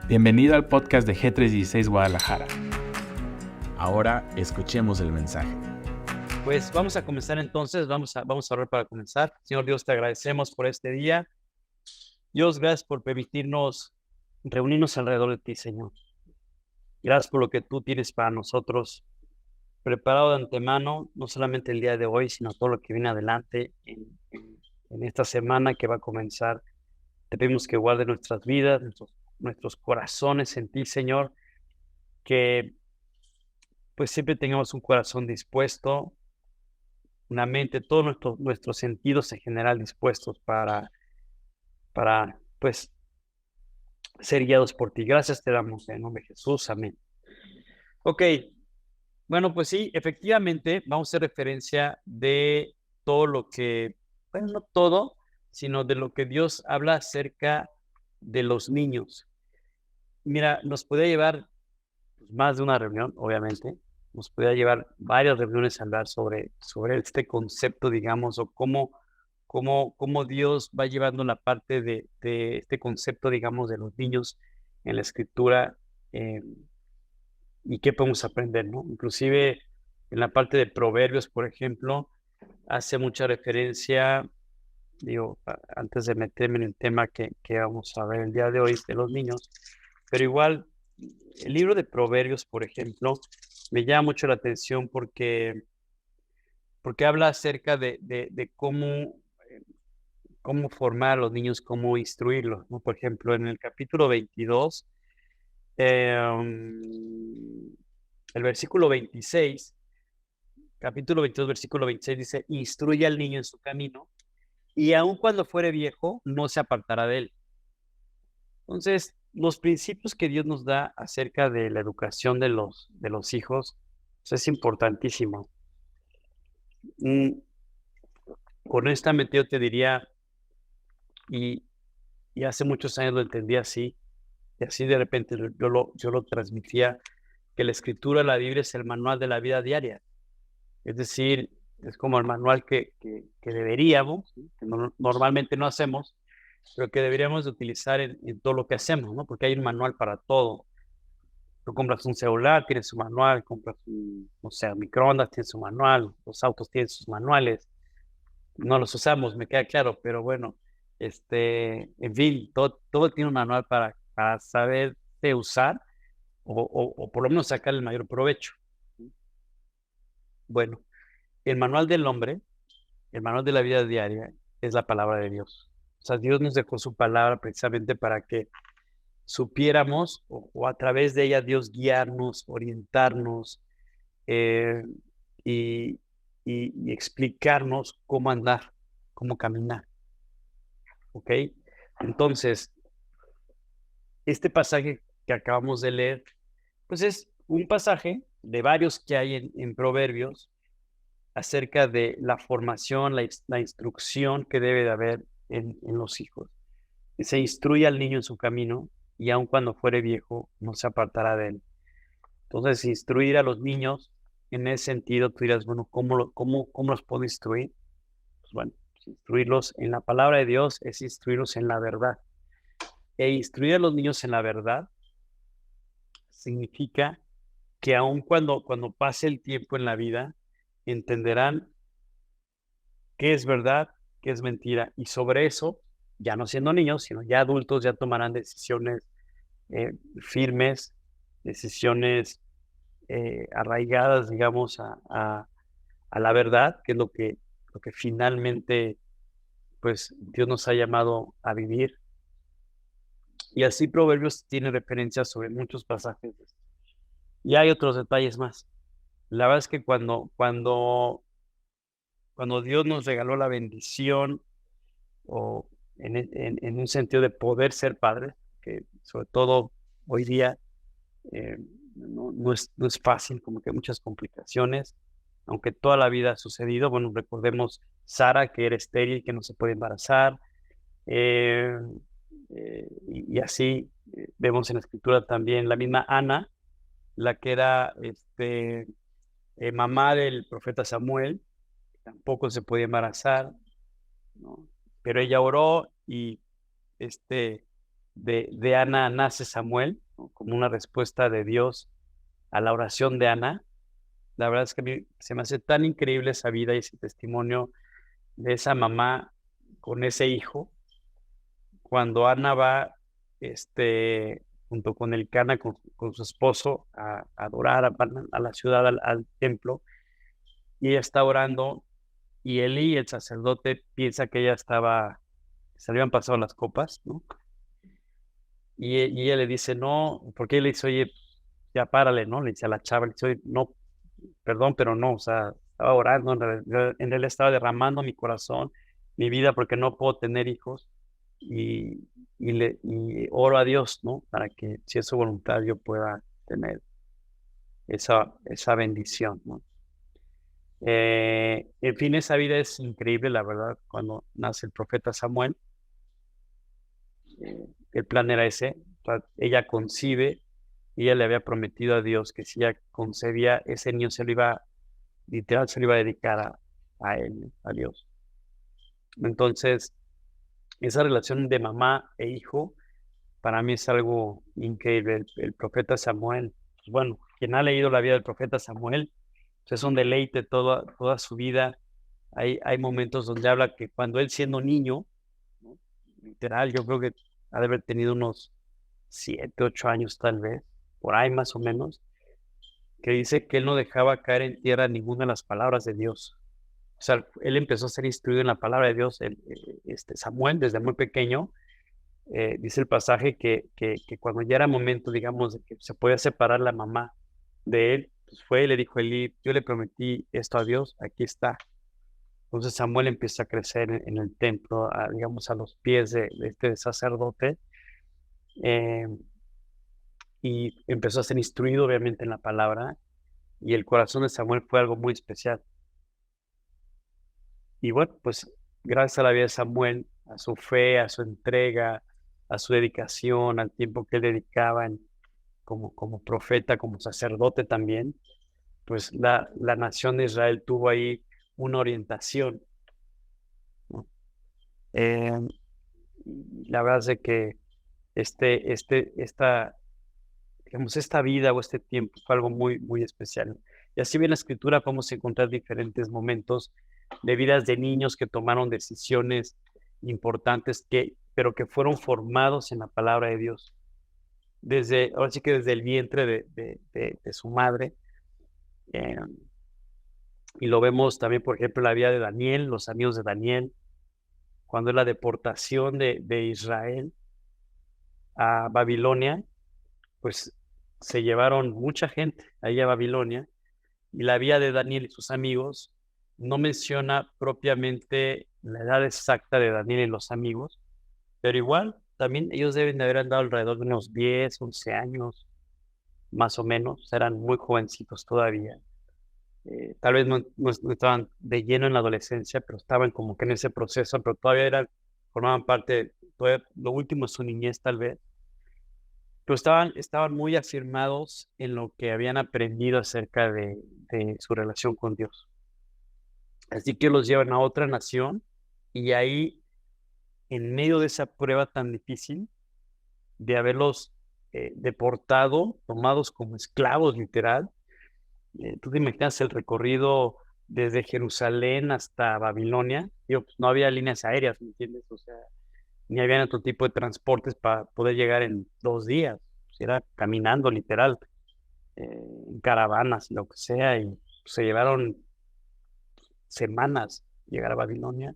Bienvenido al podcast de G316 Guadalajara. Ahora escuchemos el mensaje. Pues vamos a comenzar entonces, vamos a orar para comenzar. Señor Dios, te agradecemos por este día. Dios, gracias por permitirnos reunirnos alrededor de ti, Señor. Gracias por lo que tú tienes para nosotros, preparado de antemano, no solamente el día de hoy, sino todo lo que viene adelante en esta semana que va a comenzar. Te pedimos que guarde nuestras vidas, nuestros corazones en ti, Señor, que pues siempre tengamos un corazón dispuesto, una mente, todos nuestros sentidos en general dispuestos para pues ser guiados por ti. Gracias te damos en nombre de Jesús. Amén. Ok, bueno, pues sí, efectivamente vamos a hacer referencia de todo lo que, bueno, no todo, sino de lo que Dios habla acerca de los niños. Mira, nos puede llevar pues, más de una reunión, obviamente. Nos puede llevar varias reuniones a hablar sobre este concepto, digamos, o cómo Dios va llevando la parte de este concepto, digamos, de los niños en la escritura, y qué podemos aprender, ¿no? Inclusive en la parte de Proverbios, por ejemplo, hace mucha referencia, digo, antes de meterme en el tema que vamos a ver el día de hoy de los niños, pero igual el libro de Proverbios, por ejemplo, me llama mucho la atención porque habla acerca de cómo formar a los niños, cómo instruirlos, ¿no? Por ejemplo, en el capítulo 22, el versículo 26, capítulo 22, versículo 26 dice, instruye al niño en su camino y aun cuando fuere viejo, no se apartará de él. Entonces, los principios que Dios nos da acerca de la educación de los hijos, pues, es importantísimo. Honestamente, yo te diría, y, y hace muchos años lo entendí así, y así de repente yo lo transmitía, que la escritura, la Biblia, es el manual de la vida diaria. Es decir, es como el manual que deberíamos, ¿sí? Que normalmente no hacemos, pero que deberíamos de utilizar en todo lo que hacemos, ¿no? Porque hay un manual para todo. Tú compras un celular, tienes su manual, compras un, no sé, microondas, tienes su manual, los autos tienen sus manuales. No los usamos, me queda claro, pero bueno, en fin, todo tiene un manual para saber de usar o por lo menos sacar el mayor provecho. Bueno, el manual del hombre, el manual de la vida diaria, es la palabra de Dios. O sea, Dios nos dejó su palabra precisamente para que supiéramos o a través de ella Dios guiarnos, orientarnos, eh, y, y explicarnos cómo andar, cómo caminar. ¿Ok? Entonces, este pasaje que acabamos de leer, pues es un pasaje de varios que hay en Proverbios acerca de la formación, la instrucción que debe de haber en los hijos. Se instruye al niño en su camino y aun cuando fuere viejo no se apartará de él. Entonces, instruir a los niños en ese sentido, tú dirás, bueno, ¿cómo los puedo instruir? Pues bueno, instruirlos en la palabra de Dios es instruirlos en la verdad. E instruir a los niños en la verdad significa que aun cuando pase el tiempo en la vida, entenderán qué es verdad, qué es mentira. Y sobre eso, ya no siendo niños, sino ya adultos, ya tomarán decisiones firmes, decisiones arraigadas, digamos, a la verdad, que es lo que finalmente, pues, Dios nos ha llamado a vivir. Y así Proverbios tiene referencias sobre muchos pasajes. Y hay otros detalles más. La verdad es que cuando Dios nos regaló la bendición, o en un sentido de poder ser padres, que sobre todo hoy día no es fácil, como que hay muchas complicaciones, aunque toda la vida ha sucedido. Bueno, recordemos Sara, que era estéril, que no se puede embarazar, eh, y así vemos en la escritura también la misma Ana, la que era mamá del profeta Samuel, tampoco se podía embarazar, ¿no? Pero ella oró y este, de Ana nace Samuel, ¿no? Como una respuesta de Dios a la oración de Ana. La verdad es que a mí se me hace tan increíble esa vida y ese testimonio de esa mamá con ese hijo. Cuando Ana va, junto con el Cana, con su esposo, a adorar, van a la ciudad, al templo, y ella está orando, y Elí, el sacerdote, piensa que ella se le habían pasado las copas, ¿no? Y ella le dice, no, porque él le dice, oye, ya párale, ¿no? Le dice a la chava, le dice, oye, no, perdón, pero no, o sea, estaba orando, en realidad estaba derramando mi corazón, mi vida, porque no puedo tener hijos, y oro a Dios, ¿no? Para que, si es su voluntad, yo pueda tener esa bendición, ¿no? En fin, esa vida es increíble, la verdad, cuando nace el profeta Samuel. El plan era ese, o sea, ella concibe, y ella le había prometido a Dios que si ella concebía, ese niño literal se lo iba a dedicar a él, a Dios. Entonces, esa relación de mamá e hijo, para mí es algo increíble. El profeta Samuel, pues bueno, quien ha leído la vida del profeta Samuel, pues es un deleite toda su vida. Hay momentos donde habla que cuando él siendo niño, ¿no? Literal, yo creo que ha de haber tenido unos 7, 8 años tal vez, por ahí más o menos, que dice que él no dejaba caer en tierra ninguna de las palabras de Dios. O sea, él empezó a ser instruido en la palabra de Dios, Samuel, desde muy pequeño. Dice el pasaje que cuando ya era momento, digamos, de que se podía separar la mamá de él, pues fue y le dijo a Elí, yo le prometí esto a Dios, aquí está. Entonces Samuel empieza a crecer en el templo, digamos, a los pies de este sacerdote, eh, y empezó a ser instruido, obviamente, en la palabra, y el corazón de Samuel fue algo muy especial. Y bueno, pues gracias a la vida de Samuel, a su fe, a su entrega, a su dedicación, al tiempo que él dedicaba como profeta, como sacerdote también, pues la nación de Israel tuvo ahí una orientación, ¿no? Eh, la verdad es de que esta vida o este tiempo fue algo muy, muy especial. Y así bien la escritura podemos encontrar diferentes momentos de vidas de niños que tomaron decisiones importantes, pero que fueron formados en la palabra de Dios. Ahora sí que desde el vientre de su madre. eh, y lo vemos también, por ejemplo, en la vida de Daniel, los amigos de Daniel, cuando es la deportación de Israel a Babilonia, pues se llevaron mucha gente ahí a Babilonia, y la vida de Daniel y sus amigos no menciona propiamente la edad exacta de Daniel y los amigos, pero igual también ellos deben de haber andado alrededor de unos 10, 11 años, más o menos, eran muy jovencitos todavía. Tal vez no estaban de lleno en la adolescencia, pero estaban como que en ese proceso, pero todavía formaban parte, todavía lo último es su niñez tal vez, pero estaban muy afirmados en lo que habían aprendido acerca de su relación con Dios. Así que los llevan a otra nación, y ahí, en medio de esa prueba tan difícil de haberlos deportado, tomados como esclavos literal, tú te imaginas el recorrido desde Jerusalén hasta Babilonia. Pues, no había líneas aéreas, ¿me entiendes? O sea, ni había otro tipo de transportes para poder llegar en 2 días. Pues, era caminando literal, en caravanas, lo que sea, y se llevaron semanas llegar a Babilonia.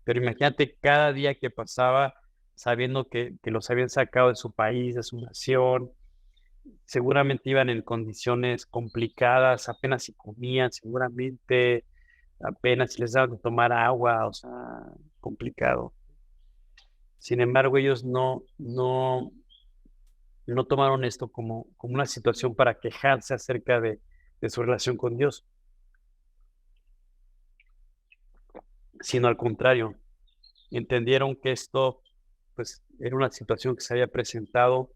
Pero imagínate cada día que pasaba sabiendo que los habían sacado de su país, de su nación. Seguramente iban en condiciones complicadas, apenas si comían, seguramente apenas si les daban de tomar agua, o sea, complicado. Sin embargo, ellos no tomaron esto como una situación para quejarse acerca de su relación con Dios, sino al contrario, entendieron que esto, pues, era una situación que se había presentado,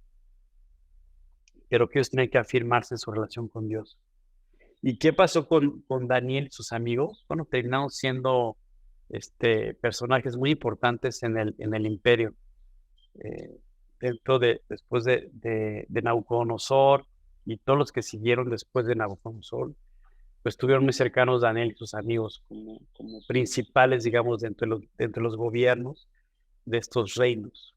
pero que ellos tenían que afirmarse en su relación con Dios. ¿Y qué pasó con Daniel y sus amigos? Bueno, terminaron siendo personajes muy importantes en el imperio. después de Nabucodonosor y todos los que siguieron después de Nabucodonosor, pues estuvieron muy cercanos a Daniel y sus amigos como principales, digamos, de entre los gobiernos de estos reinos.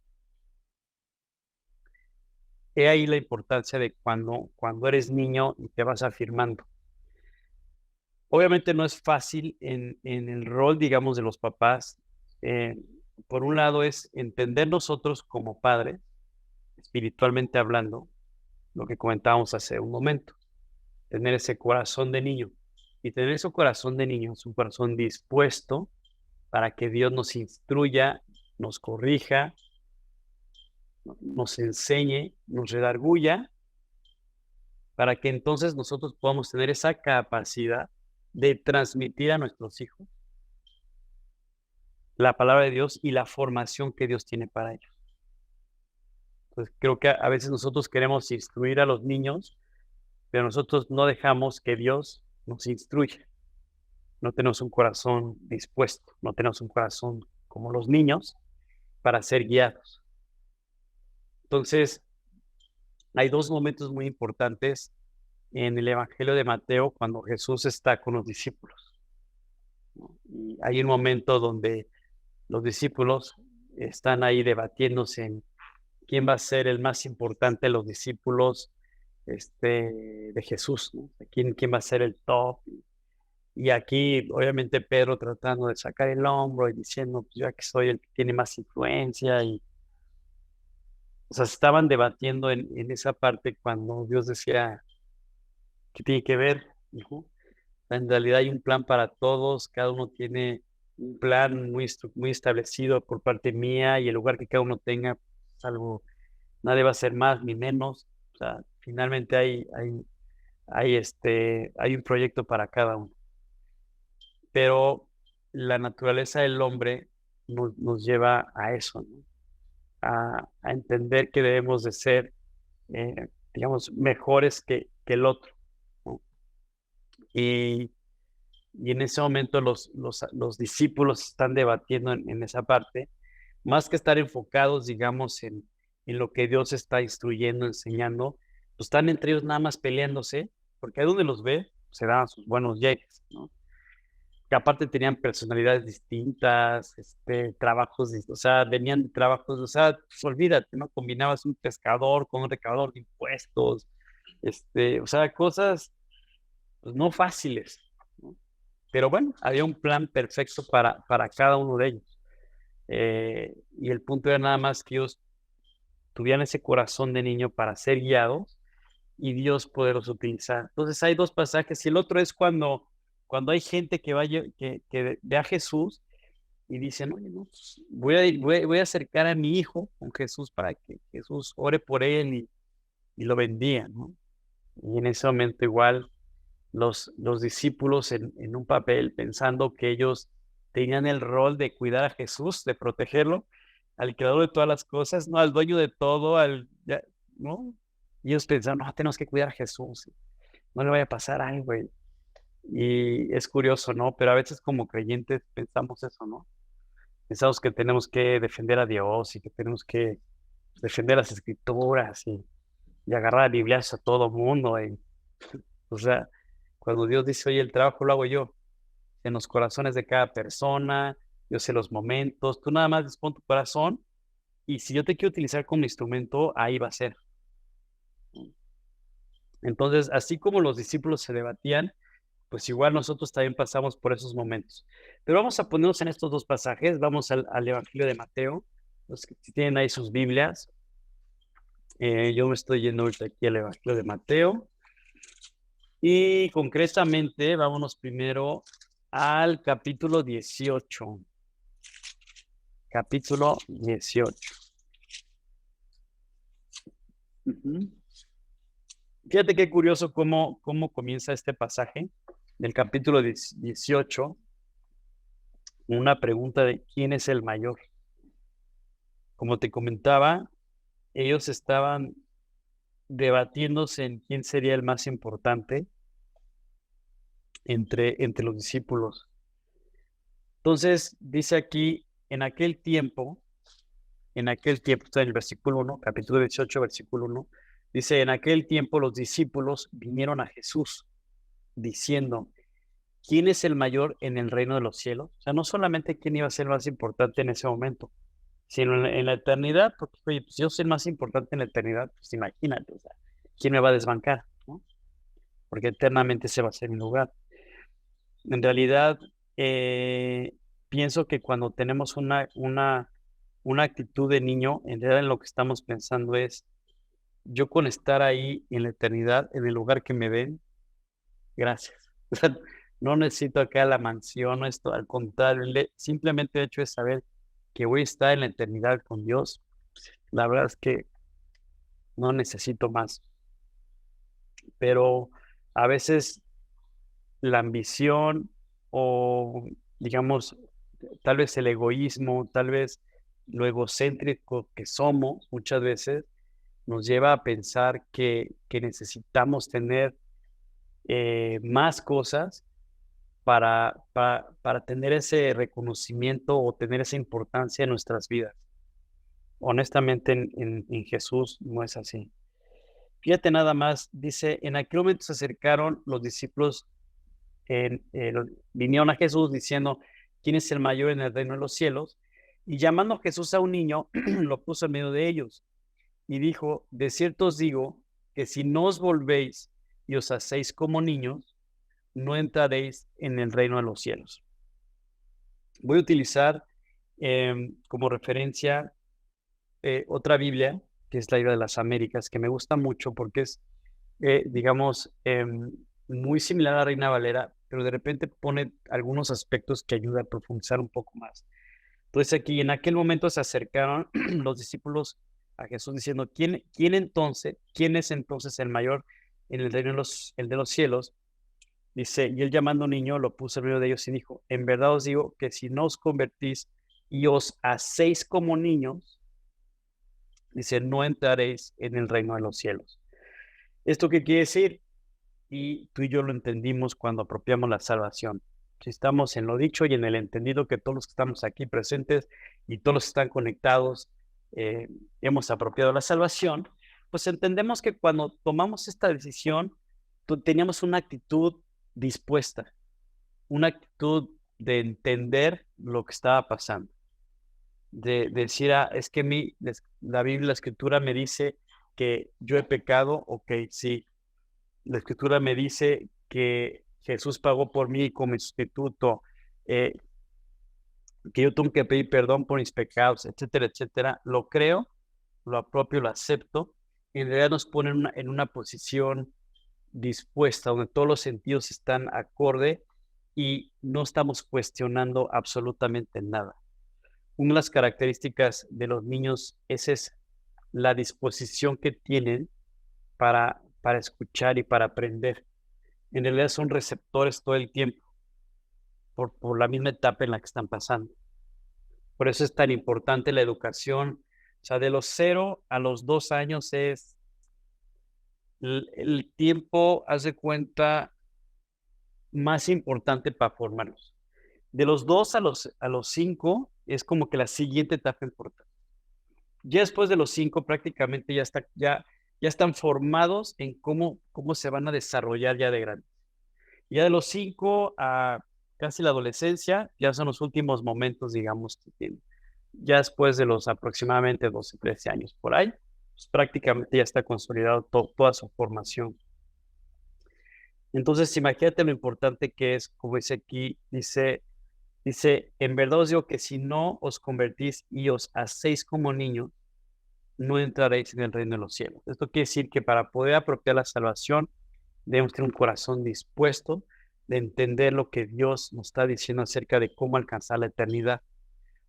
He ahí la importancia de cuando eres niño y te vas afirmando. Obviamente no es fácil en el rol, digamos, de los papás. Por un lado es entender nosotros como padres, espiritualmente hablando, lo que comentábamos hace un momento, tener ese corazón de niño. Y tener ese corazón de niño es un corazón dispuesto para que Dios nos instruya, nos corrija, nos enseñe, nos redarguya, para que entonces nosotros podamos tener esa capacidad de transmitir a nuestros hijos la palabra de Dios y la formación que Dios tiene para ellos. Entonces, creo que a veces nosotros queremos instruir a los niños, pero nosotros no dejamos que Dios nos instruya. No tenemos un corazón dispuesto, no tenemos un corazón como los niños para ser guiados. Entonces, hay dos momentos muy importantes en el Evangelio de Mateo cuando Jesús está con los discípulos, ¿no? Y hay un momento donde los discípulos están ahí debatiéndose en quién va a ser el más importante de los discípulos de Jesús, ¿no? ¿Quién va a ser el top? Y aquí, obviamente, Pedro tratando de sacar el hombro y diciendo, pues yo aquí soy el que tiene más influencia. O sea, estaban debatiendo en esa parte cuando Dios decía, ¿qué tiene que ver, hijo? En realidad hay un plan para todos, cada uno tiene un plan muy establecido por parte mía y el lugar que cada uno tenga, es algo, nadie va a ser más ni menos. O sea, finalmente hay un proyecto para cada uno. Pero la naturaleza del hombre nos lleva a eso, ¿no? A entender que debemos de ser, digamos, mejores que el otro, ¿no? Y en ese momento los discípulos están debatiendo en esa parte, más que estar enfocados, digamos, en lo que Dios está instruyendo, enseñando, pues están entre ellos nada más peleándose, porque ahí donde los ve, se daban sus buenos llegues, ¿no? Que aparte tenían personalidades distintas, trabajos, o sea, venían de trabajos, o sea, pues olvídate, ¿no? Combinabas un pescador con un recaudador de impuestos, o sea, cosas, pues no fáciles, ¿no? Pero bueno, había un plan perfecto para cada uno de ellos. Y el punto era nada más que ellos tuvieran ese corazón de niño para ser guiados y Dios poderlos utilizar. Entonces hay dos pasajes y el otro es cuando hay gente que ve a Jesús y dicen, oye, no, pues, voy a acercar a mi hijo con Jesús para que Jesús ore por él y lo bendiga, ¿no? Y en ese momento igual los discípulos en un papel pensando que ellos tenían el rol de cuidar a Jesús, de protegerlo, al creador de todas las cosas, no al dueño de todo, ¿no? Y ellos pensaron, no, tenemos que cuidar a Jesús, no le vaya a pasar algo. Y es curioso, ¿no? Pero a veces como creyentes pensamos eso, ¿no? Pensamos que tenemos que defender a Dios y que tenemos que defender las escrituras y agarrar a biblias a todo mundo. O sea, cuando Dios dice, oye, el trabajo lo hago yo, en los corazones de cada persona, yo sé los momentos, tú nada más dispón tu corazón y si yo te quiero utilizar como instrumento, ahí va a ser. Entonces, así como los discípulos se debatían, pues igual nosotros también pasamos por esos momentos. Pero vamos a ponernos en estos dos pasajes, vamos al Evangelio de Mateo, los que tienen ahí sus Biblias. Yo me estoy yendo ahorita aquí al Evangelio de Mateo. Y concretamente, vámonos primero al capítulo 18. Capítulo 18. Fíjate qué curioso cómo comienza este pasaje del capítulo 18. Una pregunta de quién es el mayor. Como te comentaba, ellos estaban debatiéndose en quién sería el más importante entre los discípulos. Entonces, dice aquí, en aquel tiempo, en aquel tiempo, está en el versículo 1, capítulo 18, versículo 1, dice, en aquel tiempo los discípulos vinieron a Jesús diciendo, ¿quién es el mayor en el reino de los cielos? O sea, no solamente quién iba a ser más importante en ese momento, sino en la eternidad, porque, oye, pues yo soy el más importante en la eternidad, pues imagínate, o sea, ¿quién me va a desbancar? ¿No? Porque eternamente se va a ser mi lugar. En realidad, pienso que cuando tenemos una actitud de niño, en realidad en lo que estamos pensando es, yo con estar ahí en la eternidad, en el lugar que me ven, gracias. O sea, no necesito acá la mansión, esto, al contrario, simplemente el hecho de saber que voy a estar en la eternidad con Dios, la verdad es que no necesito más. Pero a veces la ambición o, digamos, tal vez el egoísmo, tal vez lo egocéntrico que somos muchas veces, nos lleva a pensar que necesitamos tener más cosas para tener ese reconocimiento o tener esa importancia en nuestras vidas. Honestamente, en Jesús no es así. Fíjate nada más, dice, en aquel momento se acercaron los discípulos, vinieron a Jesús diciendo, ¿quién es el mayor en el reino de los cielos? Y llamando a Jesús a un niño, lo puso en medio de ellos y dijo, de cierto os digo que si no os volvéis y os hacéis como niños, no entraréis en el reino de los cielos. Voy a utilizar como referencia otra Biblia, que es la Biblia de las Américas, que me gusta mucho porque es, digamos, muy similar a la Reina Valera, pero de repente pone algunos aspectos que ayudan a profundizar un poco más. Entonces aquí, en aquel momento se acercaron los discípulos a Jesús diciendo, ¿quién es entonces el mayor en el reino de los cielos? Dice, y él llamando niño lo puso en medio de ellos y dijo, en verdad os digo que si no os convertís y os hacéis como niños, dice, no entraréis en el reino de los cielos. ¿Esto qué quiere decir? Y tú y yo lo entendimos cuando apropiamos la salvación. Si estamos en lo dicho y en el entendido que todos los que estamos aquí presentes y todos los que están conectados hemos apropiado la salvación, pues entendemos que cuando tomamos esta decisión, teníamos una actitud dispuesta, una actitud de entender lo que estaba pasando, de decir, es que la Biblia, la Escritura me dice que yo he pecado, ok, sí, la Escritura me dice que Jesús pagó por mí como sustituto, que yo tengo que pedir perdón por mis pecados, etcétera, etcétera. Lo creo, lo apropio, lo acepto. En realidad nos pone en una posición dispuesta, donde todos los sentidos están acorde y no estamos cuestionando absolutamente nada. Una de las características de los niños es la disposición que tienen para escuchar y para aprender. En realidad son receptores todo el tiempo por la misma etapa en la que están pasando. Por eso es tan importante la educación. O sea, de los 0 a los 2 años es el tiempo, haz de cuenta, más importante para formarlos. De los 2 a los 5 es como que la siguiente etapa importante. Ya después de los 5 prácticamente ya están formados en cómo se van a desarrollar ya de grandes. Ya de los 5 a casi la adolescencia, ya son los últimos momentos, digamos, que tienen. Ya después de los aproximadamente 12, 13 años por ahí, pues prácticamente ya está consolidado toda su formación. Entonces, imagínate lo importante que es, como dice aquí, dice, en verdad os digo que si no os convertís y os hacéis como niños, no entraréis en el reino de los cielos. Esto quiere decir que para poder apropiar la salvación, debemos tener un corazón dispuesto de entender lo que Dios nos está diciendo acerca de cómo alcanzar la eternidad.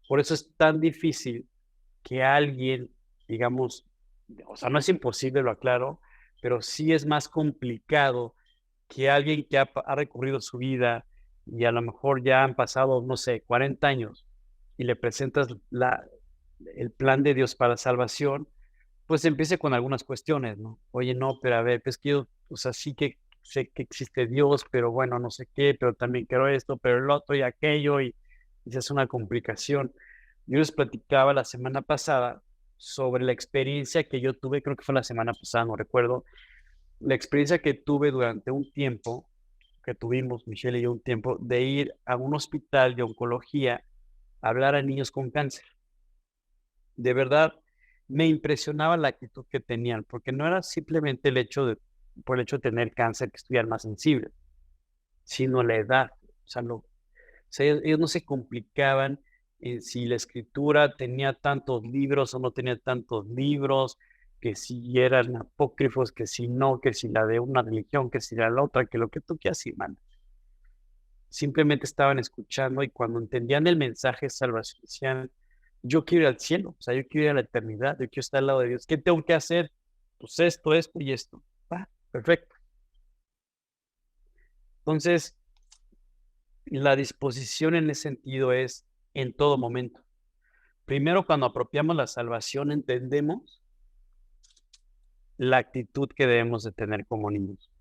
Por eso es tan difícil que alguien, digamos, o sea, no es imposible, lo aclaro, pero sí es más complicado que alguien que ha recorrido su vida y a lo mejor ya han pasado, no sé, 40 años y le presentas el plan de Dios para la salvación, pues empiece con algunas cuestiones, ¿no? Oye, no, pero a ver, pues que yo, o sea, sí que sé que existe Dios, pero bueno, no sé qué, pero también quiero esto, pero el otro y aquello, y esa es una complicación. Yo les platicaba la semana pasada sobre la experiencia que yo tuve, creo que fue la semana pasada, no recuerdo, la experiencia que tuve durante un tiempo, que tuvimos Michelle y yo un tiempo, de ir a un hospital de oncología a hablar a niños con cáncer. De verdad, me impresionaba la actitud que tenían, porque no era simplemente por el hecho de tener cáncer que estuvieran más sensibles, sino la edad. O sea, ellos no se complicaban en si la escritura tenía tantos libros o no tenía tantos libros, que si eran apócrifos, que si no, que si la de una religión, que si la otra, que lo que tú quieras y mandas. Simplemente estaban escuchando y cuando entendían el mensaje de salvación decían, yo quiero ir al cielo, o sea, yo quiero ir a la eternidad, yo quiero estar al lado de Dios. ¿Qué tengo que hacer? Pues esto y esto. Perfecto. Entonces, la disposición en ese sentido es en todo momento. Primero, cuando apropiamos la salvación, entendemos la actitud que debemos de tener como niños.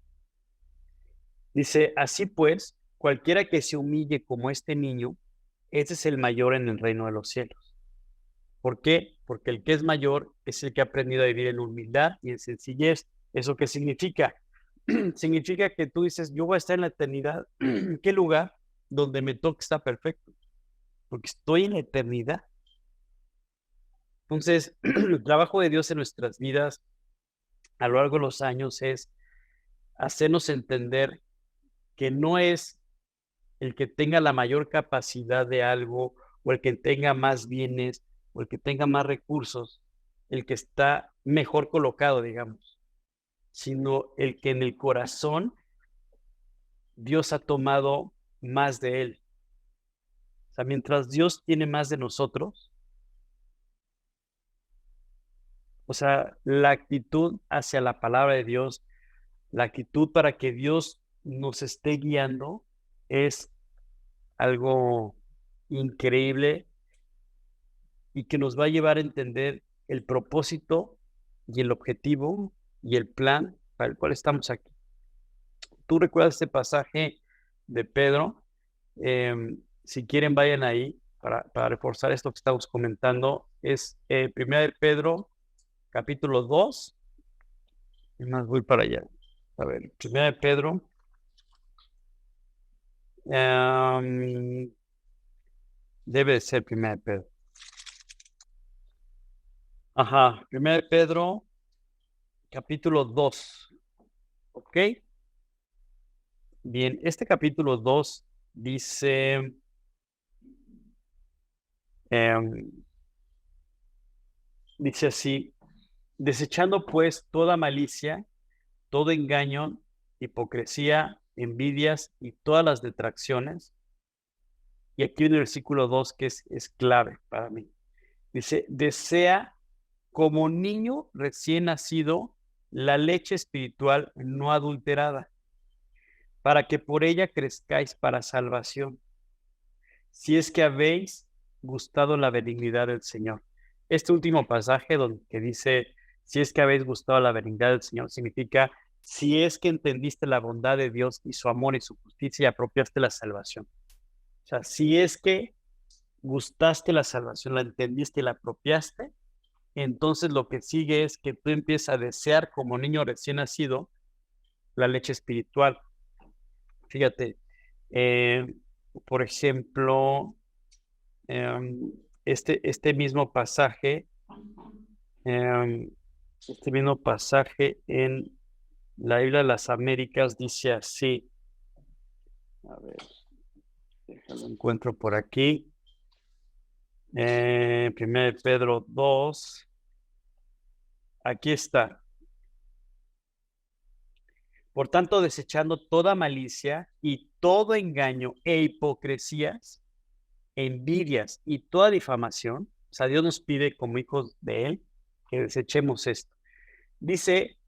Dice, así pues, cualquiera que se humille como este niño, ese es el mayor en el reino de los cielos. ¿Por qué? Porque el que es mayor es el que ha aprendido a vivir en humildad y en sencillez. ¿Eso qué significa? Significa que tú dices, yo voy a estar en la eternidad. ¿En qué lugar? Donde me toque está perfecto, porque estoy en la eternidad. Entonces, el trabajo de Dios en nuestras vidas a lo largo de los años es hacernos entender que no es el que tenga la mayor capacidad de algo o el que tenga más bienes o el que tenga más recursos, el que está mejor colocado, digamos, sino el que en el corazón Dios ha tomado más de él. O sea, mientras Dios tiene más de nosotros, o sea, la actitud hacia la palabra de Dios, la actitud para que Dios nos esté guiando es algo increíble y que nos va a llevar a entender el propósito y el objetivo y el plan para el cual estamos aquí. ¿Tú recuerdas este pasaje de Pedro? Si quieren, vayan ahí para reforzar esto que estamos comentando. Es 1 de Pedro, capítulo 2. Y más voy para allá. A ver, 1 de Pedro. Debe de ser 1 de Pedro. Ajá, 1 de Pedro, capítulo 2. ¿Ok? Bien, este capítulo 2 dice, em, dice así, desechando pues toda malicia, todo engaño, hipocresía, envidias y todas las detracciones. Y aquí en el versículo 2 que es clave para mí. Dice, desea como niño recién nacido la leche espiritual no adulterada, para que por ella crezcáis para salvación, si es que habéis gustado la benignidad del Señor. Este último pasaje donde que dice, si es que habéis gustado la benignidad del Señor, significa, si es que entendiste la bondad de Dios y su amor y su justicia y apropiaste la salvación. O sea, si es que gustaste la salvación, la entendiste y la apropiaste, entonces lo que sigue es que tú empiezas a desear como niño recién nacido la leche espiritual. Fíjate, por ejemplo, este mismo pasaje, en la Biblia de las Américas dice así. A ver, déjalo encuentro por aquí. 1 de Pedro 2. Aquí está. Por tanto, desechando toda malicia y todo engaño e hipocresías, envidias y toda difamación, o sea, Dios nos pide como hijos de Él que desechemos esto. Dice,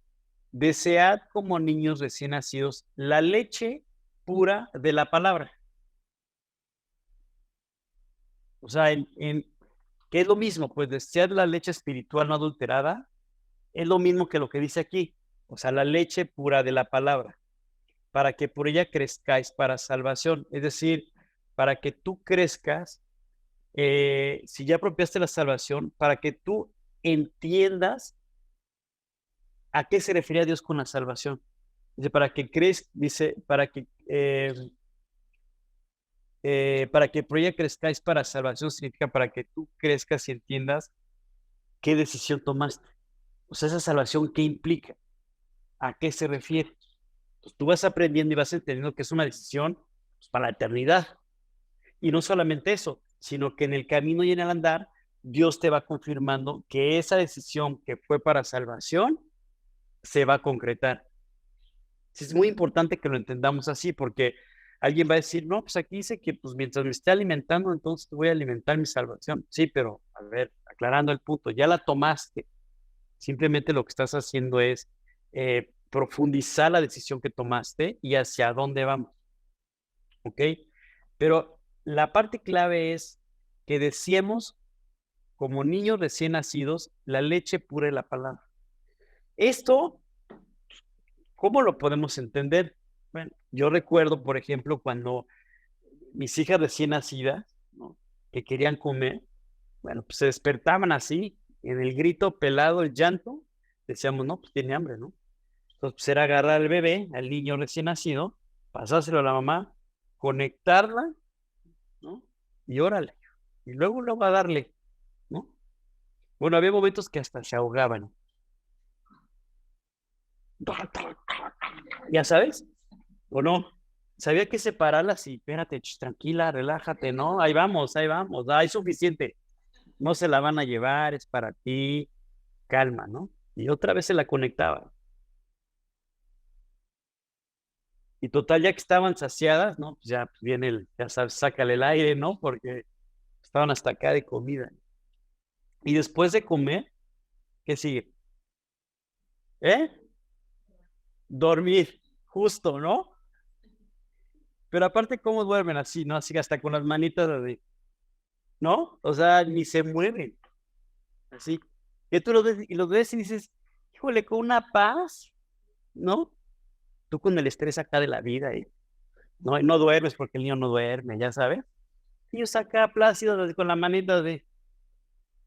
desead como niños recién nacidos la leche pura de la palabra. O sea, ¿qué es lo mismo? Pues desead la leche espiritual no adulterada, es lo mismo que lo que dice aquí. O sea, la leche pura de la palabra, para que por ella crezcáis para salvación. Es decir, para que tú crezcas si ya apropiaste la salvación, para que tú entiendas a qué se refería Dios con la salvación. Dice, para que por ella crezcáis para salvación, significa para que tú crezcas y entiendas qué decisión tomaste. O sea, esa salvación, ¿qué implica? ¿A qué se refiere? Pues tú vas aprendiendo y vas entendiendo que es una decisión, pues, para la eternidad. Y no solamente eso, sino que en el camino y en el andar, Dios te va confirmando que esa decisión que fue para salvación se va a concretar. Sí, es muy importante que lo entendamos así, porque alguien va a decir, no, pues aquí dice que pues mientras me esté alimentando, entonces voy a alimentar mi salvación. Sí, pero a ver, aclarando el punto, ya la tomaste. Simplemente lo que estás haciendo es profundizar la decisión que tomaste y hacia dónde vamos. ¿Ok? Pero la parte clave es que deseemos, como niños recién nacidos, la leche pura de la palabra. Esto, ¿cómo lo podemos entender? Bueno, yo recuerdo, por ejemplo, cuando mis hijas recién nacidas, ¿no?, que querían comer, bueno, pues se despertaban así, en el grito pelado, el llanto, decíamos, no, pues tiene hambre, ¿no? Entonces, pues era agarrar al bebé, al niño recién nacido, pasárselo a la mamá, conectarla, ¿no? Y órale. Y luego a darle, ¿no? Bueno, había momentos que hasta se ahogaban. ¿Ya sabes? ¿O no? Sabía que separarlas y espérate, tranquila, relájate, ¿no? Ahí vamos, hay suficiente. No se la van a llevar, es para ti, calma, ¿no? Y otra vez se la conectaba. Y total, ya que estaban saciadas, ¿no? Pues ya pues viene ya sabes, sácale el aire, ¿no? Porque estaban hasta acá de comida. Y después de comer, ¿qué sigue? ¿Eh? Dormir, justo, ¿no? Pero aparte, ¿cómo duermen así, no? Así hasta con las manitas así, ¿no? O sea, ni se mueven, así. Y tú los ves y dices, híjole, con una paz, ¿no? Tú con el estrés acá de la vida y no duermes porque el niño no duerme, ya sabes. Ellos acá plácidos así, con la manita de,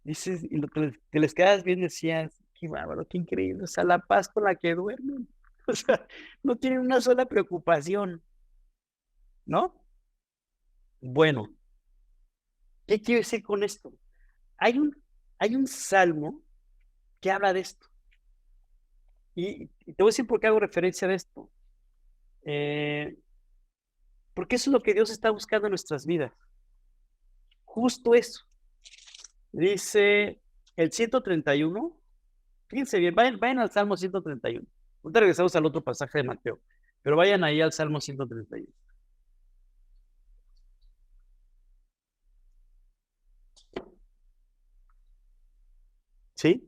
dices, y te les quedas bien, decías, qué bárbaro, qué increíble, o sea, la paz con la que duermen. O sea, no tienen una sola preocupación, ¿no? Bueno, ¿qué quiero decir con esto? Hay un, hay un salmo que habla de esto. Y te voy a decir por qué hago referencia a esto. Porque eso es lo que Dios está buscando en nuestras vidas. Justo eso. Dice el 131. Fíjense bien, vayan al Salmo 131. Ahorita regresamos al otro pasaje de Mateo, pero vayan ahí al Salmo 131. ¿Sí?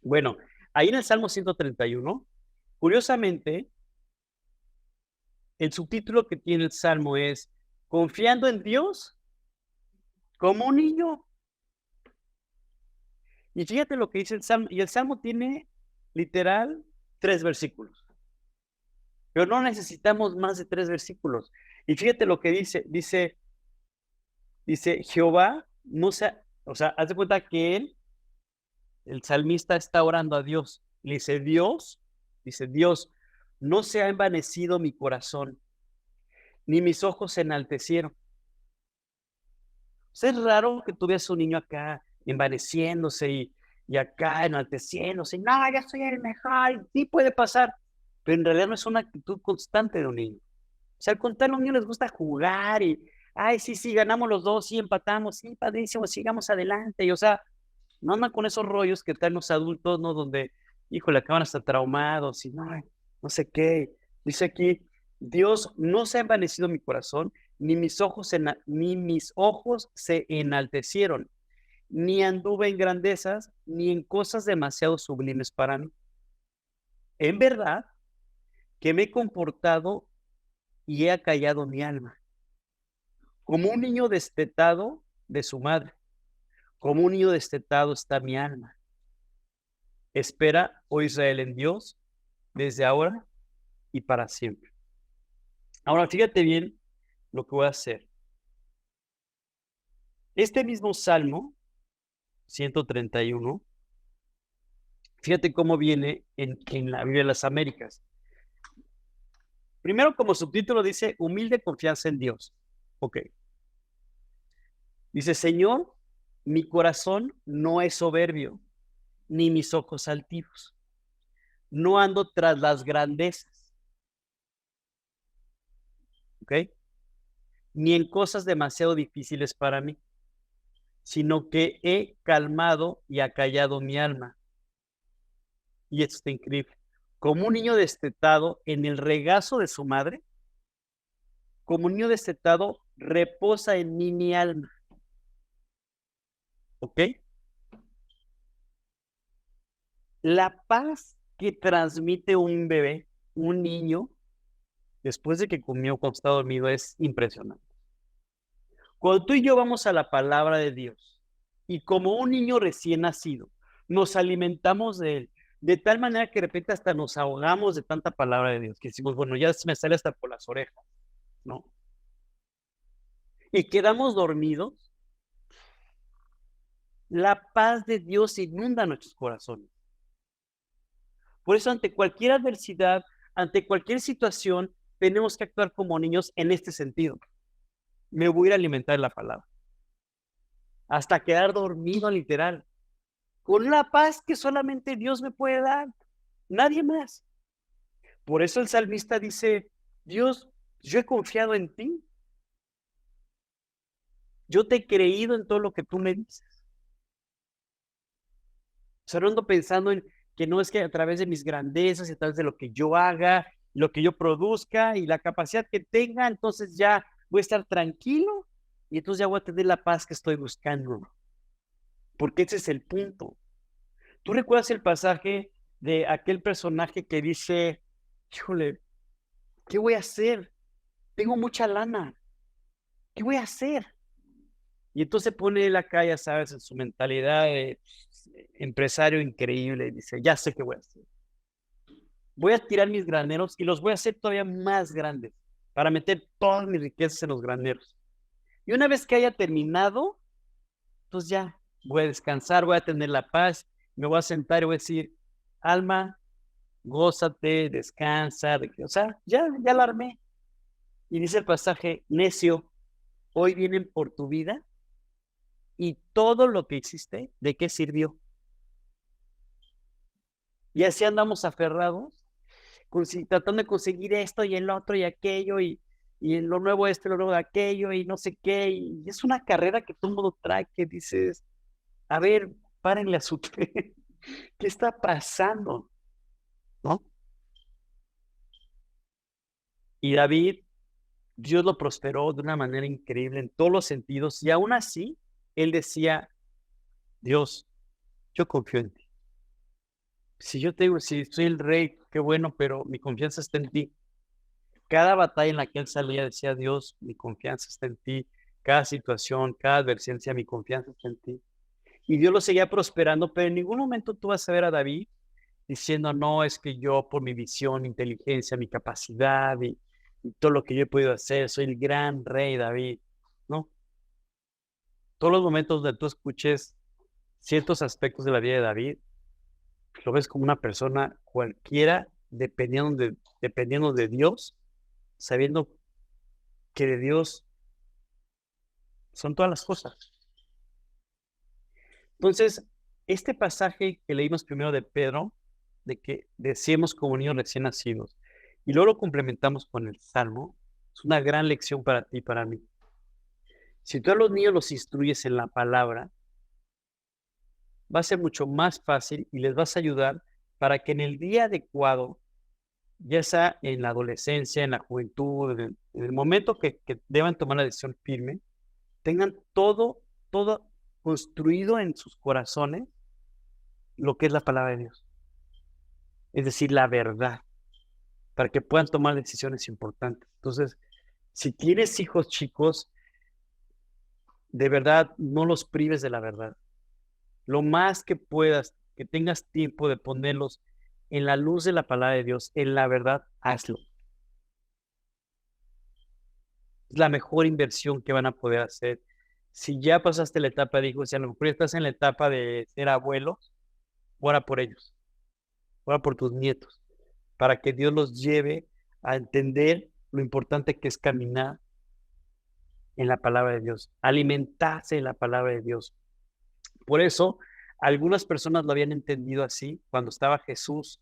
Bueno, ahí en el Salmo 131, curiosamente, el subtítulo que tiene el Salmo es Confiando en Dios como un niño. Y fíjate lo que dice el Salmo, y el Salmo tiene literal 3 versículos, pero no necesitamos más de 3 versículos. Y fíjate lo que dice Jehová, no se, o sea, haz de cuenta que el salmista está orando a Dios, le dice Dios, no se ha envanecido mi corazón, ni mis ojos se enaltecieron. O sea, es raro que tú veas a un niño acá envaneciéndose y acá enalteciéndose. No, ya soy el mejor. Sí puede pasar, pero en realidad no es una actitud constante de un niño. O sea, al contrario, a los niños les gusta jugar y, ay, sí, ganamos los dos, sí, empatamos, sí, padrísimo, sigamos adelante. Y, o sea, no andan con esos rollos que traen los adultos, ¿no? Donde, híjole, acaban hasta traumados y no sé qué. Dice aquí, Dios no se ha envanecido mi corazón, ni mis ojos se enaltecieron, ni anduve en grandezas, ni en cosas demasiado sublimes para mí. En verdad que me he comportado y he acallado mi alma, como un niño destetado de su madre, como un niño destetado está mi alma. Espera, oh Israel, en Dios, desde ahora y para siempre. Ahora, fíjate bien lo que voy a hacer. Este mismo Salmo 131, fíjate cómo viene en la Biblia de las Américas. Primero, como subtítulo dice, humilde confianza en Dios. Ok. Dice, Señor, mi corazón no es soberbio, ni mis ojos altivos. No ando tras las grandezas, ¿ok? Ni en cosas demasiado difíciles para mí, sino que he calmado y acallado mi alma. Y esto está increíble. Como un niño destetado en el regazo de su madre, como un niño destetado, reposa en mí mi alma. ¿Ok? La paz que transmite un bebé, un niño, después de que comió cuando está dormido, es impresionante. Cuando tú y yo vamos a la palabra de Dios y como un niño recién nacido, nos alimentamos de él, de tal manera que de repente hasta nos ahogamos de tanta palabra de Dios, que decimos, bueno, ya se me sale hasta por las orejas, ¿no? Y quedamos dormidos, la paz de Dios inunda nuestros corazones. Por eso, ante cualquier adversidad, ante cualquier situación, tenemos que actuar como niños en este sentido. Me voy a ir a alimentar la palabra. Hasta quedar dormido, literal. Con la paz que solamente Dios me puede dar. Nadie más. Por eso el salmista dice, Dios, yo he confiado en ti. Yo te he creído en todo lo que tú me dices. O sea, no ando pensando en que no es que a través de mis grandezas y a través de lo que yo haga, lo que yo produzca y la capacidad que tenga, entonces ya voy a estar tranquilo y entonces ya voy a tener la paz que estoy buscando. Porque ese es el punto. ¿Tú recuerdas el pasaje de aquel personaje que dice, híjole, ¿qué voy a hacer? Tengo mucha lana. ¿Qué voy a hacer? Y entonces pone él acá, ya sabes, en su mentalidad de empresario increíble, dice, ya sé qué voy a hacer. Voy a tirar mis graneros y los voy a hacer todavía más grandes para meter todas mis riquezas en los graneros. Y una vez que haya terminado, pues ya voy a descansar, voy a tener la paz, me voy a sentar y voy a decir, alma, gózate, descansa, o sea, ya la armé. Y dice el pasaje, necio, hoy vienen por tu vida y todo lo que hiciste, ¿de qué sirvió? Y así andamos aferrados, tratando de conseguir esto y el otro y aquello y lo nuevo esto y lo nuevo de aquello y no sé qué. Y es una carrera que todo el mundo trae que dices, a ver, párenle a su tren. ¿Qué está pasando? ¿No? Y David, Dios lo prosperó de una manera increíble en todos los sentidos y aún así, él decía, Dios, yo confío en ti. Si yo te digo, si soy el rey, qué bueno, pero mi confianza está en ti. Cada batalla en la que él salía decía, Dios, mi confianza está en ti. Cada situación, cada advertencia, mi confianza está en ti. Y Dios lo seguía prosperando, pero en ningún momento tú vas a ver a David diciendo, no, es que yo por mi visión, inteligencia, mi capacidad y todo lo que yo he podido hacer, soy el gran rey David. No, todos los momentos donde tú escuches ciertos aspectos de la vida de David, lo ves como una persona cualquiera, dependiendo de Dios, sabiendo que de Dios son todas las cosas. Entonces, este pasaje que leímos primero de Pedro, de que decíamos como niños recién nacidos, y luego lo complementamos con el Salmo, es una gran lección para ti y para mí. Si tú a los niños los instruyes en la palabra, va a ser mucho más fácil y les vas a ayudar para que en el día adecuado, ya sea en la adolescencia, en la juventud, en el momento que deban tomar la decisión firme, tengan todo construido en sus corazones lo que es la palabra de Dios. Es decir, la verdad, para que puedan tomar decisiones importantes. Entonces, si tienes hijos chicos, de verdad, no los prives de la verdad. Lo más que puedas, que tengas tiempo de ponerlos en la luz de la palabra de Dios, en la verdad, hazlo. Es la mejor inversión que van a poder hacer. Si ya pasaste la etapa de hijos, si a lo mejor ya estás en la etapa de ser abuelos, ora por ellos, ora por tus nietos, para que Dios los lleve a entender lo importante que es caminar en la palabra de Dios, alimentarse en la palabra de Dios. Por eso, algunas personas lo habían entendido así, cuando estaba Jesús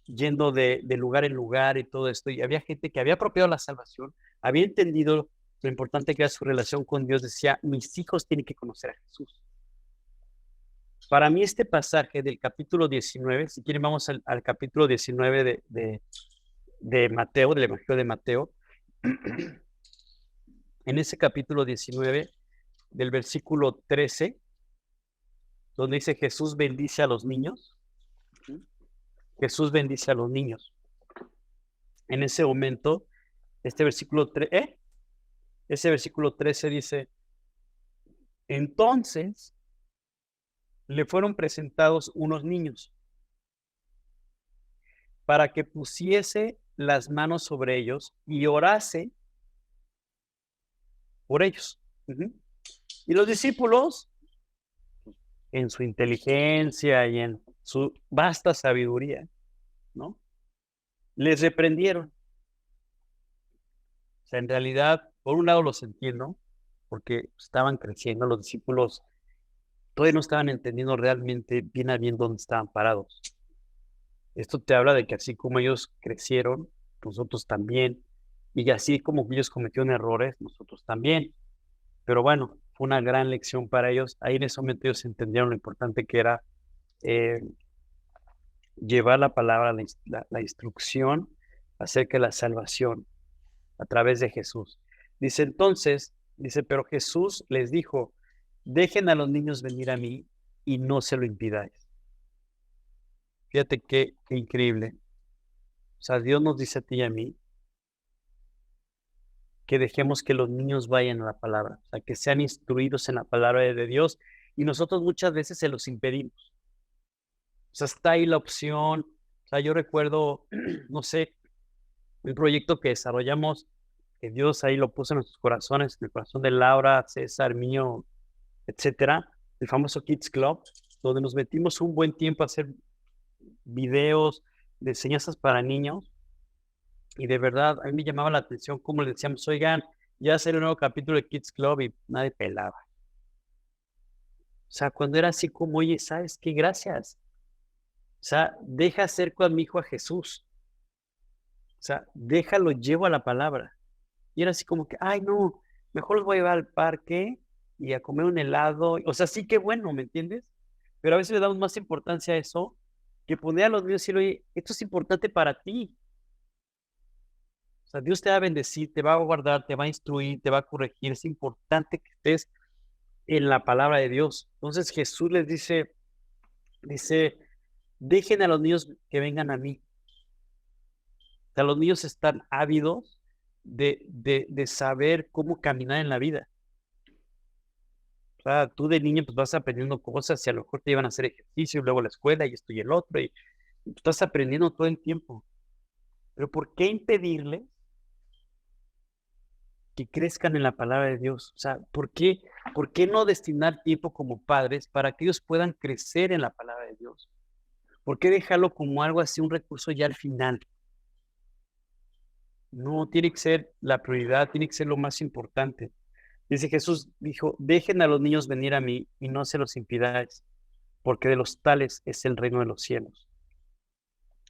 yendo de lugar en lugar y todo esto, y había gente que había apropiado la salvación, había entendido lo importante que era su relación con Dios, decía, mis hijos tienen que conocer a Jesús. Para mí este pasaje del capítulo 19, si quieren vamos al capítulo 19 de Mateo, del Evangelio de Mateo. En ese capítulo 19, del versículo 13, donde dice Jesús bendice a los niños. Jesús bendice a los niños. En ese momento, ese versículo 13 dice, entonces le fueron presentados unos niños para que pusiese las manos sobre ellos y orase por ellos. Y los discípulos, en su inteligencia y en su vasta sabiduría, ¿no? Les reprendieron. O sea, en realidad, por un lado los entiendo, porque estaban creciendo, los discípulos todavía no estaban entendiendo realmente bien a bien dónde estaban parados. Esto te habla de que así como ellos crecieron, nosotros también, y así como ellos cometieron errores, nosotros también. Pero bueno, fue una gran lección para ellos. Ahí en ese momento ellos entendieron lo importante que era llevar la palabra, la instrucción acerca de la salvación a través de Jesús. Dice entonces, pero Jesús les dijo, dejen a los niños venir a mí y no se lo impidáis. Fíjate qué increíble. O sea, Dios nos dice a ti y a mí que dejemos que los niños vayan a la palabra, o sea, que sean instruidos en la palabra de Dios, y nosotros muchas veces se los impedimos. O sea, está ahí la opción. O sea, yo recuerdo, no sé, un proyecto que desarrollamos, que Dios ahí lo puso en nuestros corazones, en el corazón de Laura, César, mío, etcétera, el famoso Kids Club, donde nos metimos un buen tiempo a hacer videos de enseñanzas para niños. Y de verdad, a mí me llamaba la atención cómo le decíamos, oigan, ya salió un nuevo capítulo de Kids Club y nadie pelaba. O sea, cuando era así como, oye, ¿sabes qué? Gracias. O sea, deja acerco a mi hijo a Jesús. O sea, déjalo, llevo a la palabra. Y era así como que, ay, no, mejor los voy a llevar al parque y a comer un helado. O sea, sí, qué bueno, ¿me entiendes? Pero a veces le damos más importancia a eso que poner a los niños y decir, oye, esto es importante para ti. O sea, Dios te va a bendecir, te va a guardar, te va a instruir, te va a corregir. Es importante que estés en la palabra de Dios. Entonces Jesús les dice, dejen a los niños que vengan a mí. O sea, los niños están ávidos de saber cómo caminar en la vida. O sea, tú de niño pues vas aprendiendo cosas y a lo mejor te llevan a hacer ejercicio, luego la escuela y esto y el otro, y tú estás aprendiendo todo el tiempo. Pero ¿por qué impedirles que crezcan en la palabra de Dios? O sea, ¿por qué no destinar tiempo como padres para que ellos puedan crecer en la palabra de Dios? ¿Por qué dejarlo como algo así, un recurso ya al final? No, tiene que ser la prioridad, tiene que ser lo más importante. Dice Jesús, dijo, dejen a los niños venir a mí y no se los impidáis, porque de los tales es el reino de los cielos.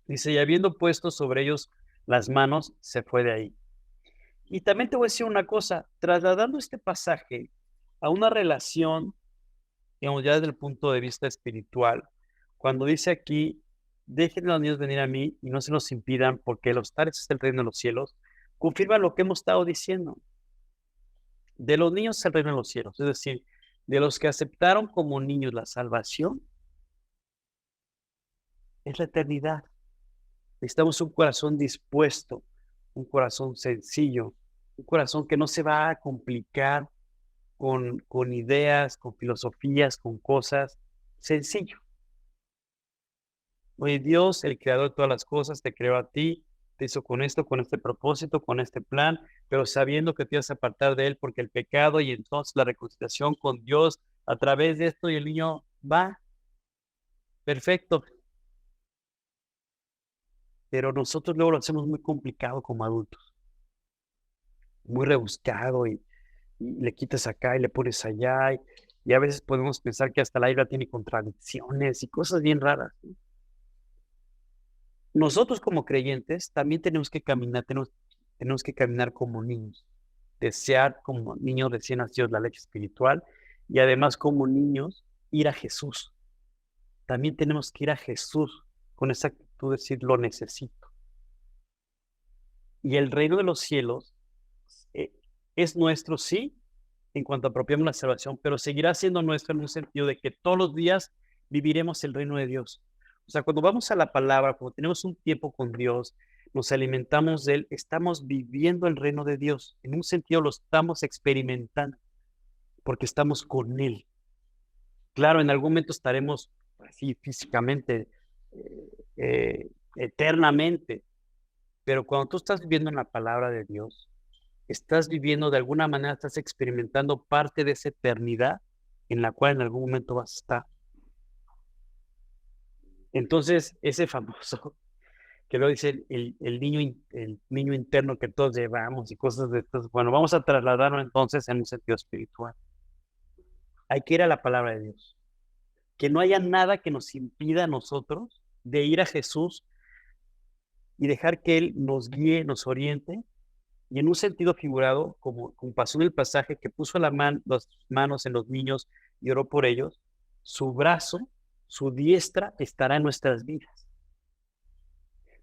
Dice, y habiendo puesto sobre ellos las manos, se fue de ahí. Y también te voy a decir una cosa, trasladando este pasaje a una relación, digamos, ya desde el punto de vista espiritual, cuando dice aquí, dejen a los niños venir a mí y no se los impidan, porque de los tales es el reino de los cielos, confirma lo que hemos estado diciendo. De los niños es el reino de los cielos, es decir, de los que aceptaron como niños la salvación, es la eternidad. Necesitamos un corazón dispuesto, un corazón sencillo, un corazón que no se va a complicar con ideas, con filosofías, con cosas. Sencillo. Oye, Dios, el creador de todas las cosas, te creó a ti, te hizo con esto, con este propósito, con este plan, pero sabiendo que te ibas a apartar de él porque el pecado y entonces la reconciliación con Dios a través de esto y el niño va, perfecto. Pero nosotros luego lo hacemos muy complicado como adultos, muy rebuscado y le quitas acá y le pones allá y a veces podemos pensar que hasta la Biblia tiene contradicciones y cosas bien raras, ¿no? Nosotros como creyentes también tenemos que caminar como niños, desear como niños recién nacidos la leche espiritual y además como niños ir a Jesús. También tenemos que ir a Jesús con esa actitud de decir lo necesito. Y el reino de los cielos eh, es nuestro, sí, en cuanto apropiamos la salvación, pero seguirá siendo nuestro en un sentido de que todos los días viviremos el reino de Dios. O sea, cuando vamos a la palabra, cuando tenemos un tiempo con Dios, nos alimentamos de Él, estamos viviendo el reino de Dios. En un sentido lo estamos experimentando porque estamos con Él. Claro, en algún momento estaremos así físicamente, eternamente, pero cuando tú estás viviendo en la palabra de Dios, estás viviendo de alguna manera, estás experimentando parte de esa eternidad en la cual en algún momento vas a estar. Entonces, ese famoso que luego dice el niño interno que todos llevamos y cosas de estas, bueno, vamos a trasladarlo entonces en un sentido espiritual. Hay que ir a la palabra de Dios. Que no haya nada que nos impida a nosotros de ir a Jesús y dejar que Él nos guíe, nos oriente. Y en un sentido figurado, como pasó en el pasaje, que puso las manos en los niños y oró por ellos, su brazo, su diestra estará en nuestras vidas.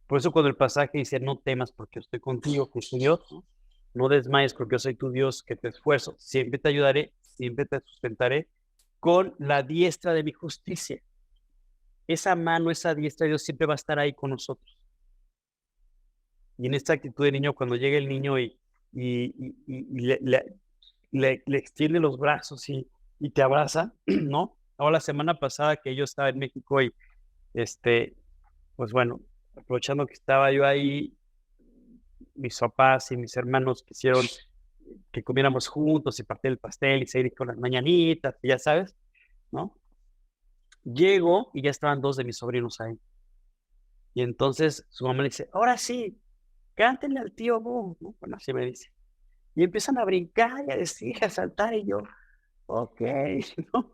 Por eso cuando el pasaje dice, no temas porque yo estoy contigo, que soy Dios, ¿no? No desmayes porque yo soy tu Dios, que te esfuerzo, siempre te ayudaré, siempre te sustentaré con la diestra de mi justicia. Esa mano, esa diestra de Dios siempre va a estar ahí con nosotros. Y en esta actitud de niño, cuando llega el niño y le extiende los brazos y te abraza, ¿no? Ahora la semana pasada que yo estaba en México y pues bueno, aprovechando que estaba yo ahí, mis papás y mis hermanos quisieron que comiéramos juntos y partir el pastel y seguir con las mañanitas, y ya sabes, ¿no? Llego y ya estaban dos de mis sobrinos ahí. Y entonces su mamá le dice, ahora sí, cántenle al tío Boom, ¿no? Bueno, así me dice. Y empiezan a brincar y a decir, a saltar, y yo, ok, ¿no?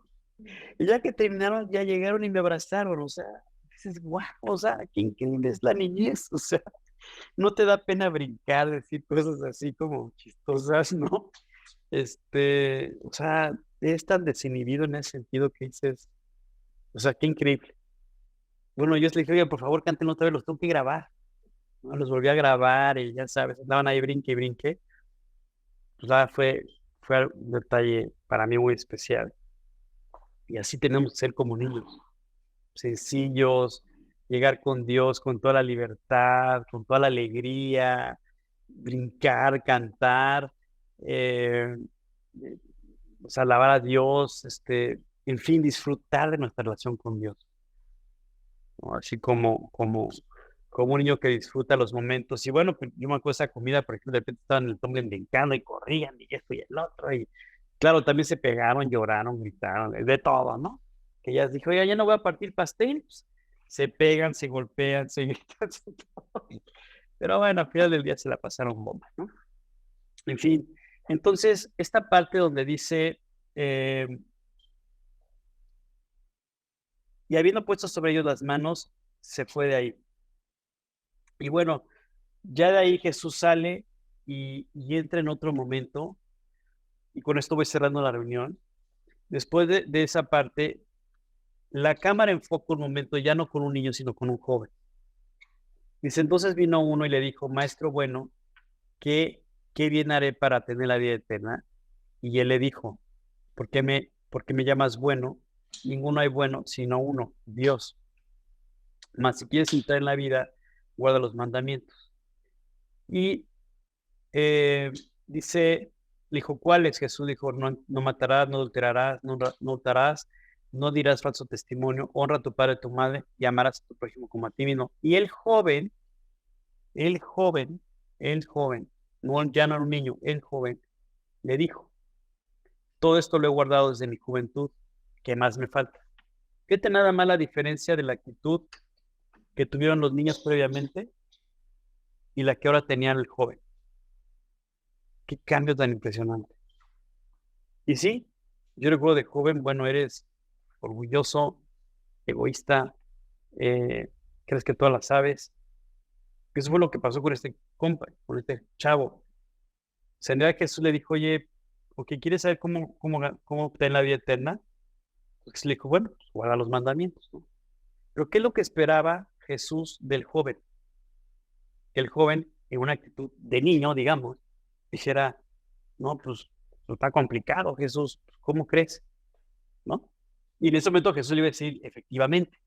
Y ya que terminaron, ya llegaron y me abrazaron, o sea, dices, guau, o sea, qué increíble es la niñez, o sea, no te da pena brincar, decir cosas así como chistosas, ¿no? O sea, es tan desinhibido en ese sentido que dices, o sea, qué increíble. Bueno, yo les dije, oigan, por favor, canten otra vez, los tengo que grabar, ¿no? Los volví a grabar y ya sabes, andaban ahí brinque y brinque. Pues fue un detalle para mí muy especial. Y así tenemos que ser como niños, sencillos, llegar con Dios con toda la libertad, con toda la alegría, brincar, cantar, eh, pues, alabar a Dios, en fin, disfrutar de nuestra relación con Dios, ¿no? Así como un niño que disfruta los momentos. Y bueno, pues, yo me acuerdo de esa comida, por ejemplo, de repente estaban en el Tumbling brincando y corrían y esto y el otro. Y claro, también se pegaron, lloraron, gritaron, de todo, ¿no? Que ya dijo, oye, ya no voy a partir pastel. Pues, se pegan, se golpean, se gritan, todo. Pero bueno, al final del día se la pasaron bomba, ¿no? En fin, entonces, esta parte donde dice, eh, y habiendo puesto sobre ellos las manos, se fue de ahí. Y bueno, ya de ahí Jesús sale y entra en otro momento, y con esto voy cerrando la reunión. Después de esa parte, la cámara enfoca un momento ya no con un niño, sino con un joven. Dice, entonces vino uno y le dijo, maestro bueno, ¿qué bien haré para tener la vida eterna? Y él le dijo, ¿por qué me llamas bueno? Ninguno hay bueno, sino uno, Dios. Mas si quieres entrar en la vida, guarda los mandamientos. Y dice, le dijo, ¿cuáles? Jesús dijo, no matarás, no adulterarás, no hurtarás, no dirás falso testimonio, honra a tu padre y a tu madre y amarás a tu prójimo como a ti mismo. Y el joven el joven, no, ya no era un niño, el joven, le dijo, todo esto lo he guardado desde mi juventud, ¿qué más me falta? Fíjate nada más la diferencia de la actitud que tuvieron los niños previamente y la que ahora tenía el joven. Qué cambio tan impresionante. Y sí, yo recuerdo de joven, bueno, eres orgulloso, egoísta, crees que todas las sabes. Eso fue lo que pasó con este compa, con este chavo. Se que Jesús le dijo, oye, ¿o qué quieres saber cómo obtener la vida eterna? Pues le dijo, bueno, pues, guarda los mandamientos, ¿no? Pero ¿qué es lo que esperaba Jesús del joven? Que el joven, en una actitud de niño, digamos, dijera, no, pues está complicado, Jesús, ¿cómo crees? ¿No? Y en ese momento Jesús le iba a decir, efectivamente.